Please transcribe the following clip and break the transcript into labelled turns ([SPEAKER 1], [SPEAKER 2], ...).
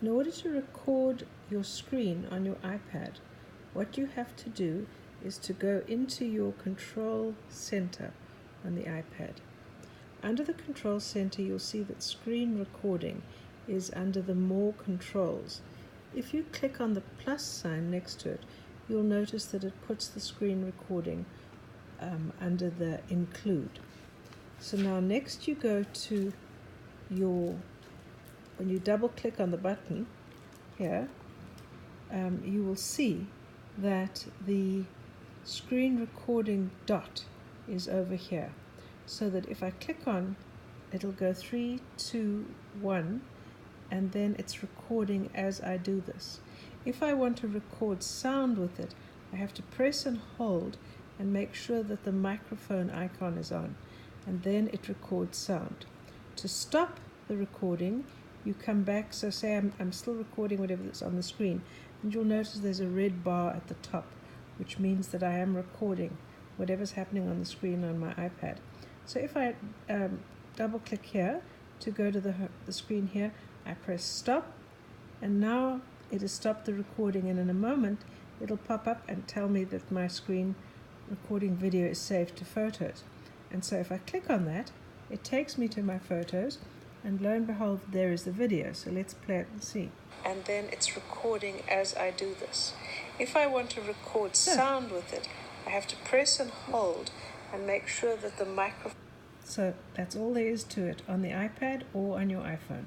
[SPEAKER 1] In order to record your screen on your iPad, what you have to do is to go into your control center on the iPad. Under the control center, you'll see that screen recording is under the More Controls. If you click on the plus sign next to it, you'll notice that it puts the screen recording under the Include. So now next you go to when you double click on the button here, you will see that the screen recording dot is over here, so that if I click on, it'll go 3, 2, 1, and then it's recording as I do this. If I want to record sound with it, I have to press and hold and make sure that the microphone icon is on, and then it records sound. To stop the recording, you come back, so say I'm still recording whatever that's on the screen, and you'll notice there's a red bar at the top, which means that I am recording whatever's happening on the screen on my iPad. So if I double click here to go to the screen here, I press stop, and now it has stopped the recording, and in a moment it'll pop up and tell me that my screen recording video is saved to photos. And so if I click on that, it takes me to my photos, and lo and behold, there is the video. So let's play it and see. And then it's recording as I do this. If I want to record sound with it, I have to press and hold and make sure that the microphone... So that's all there is to it on the iPad or on your iPhone.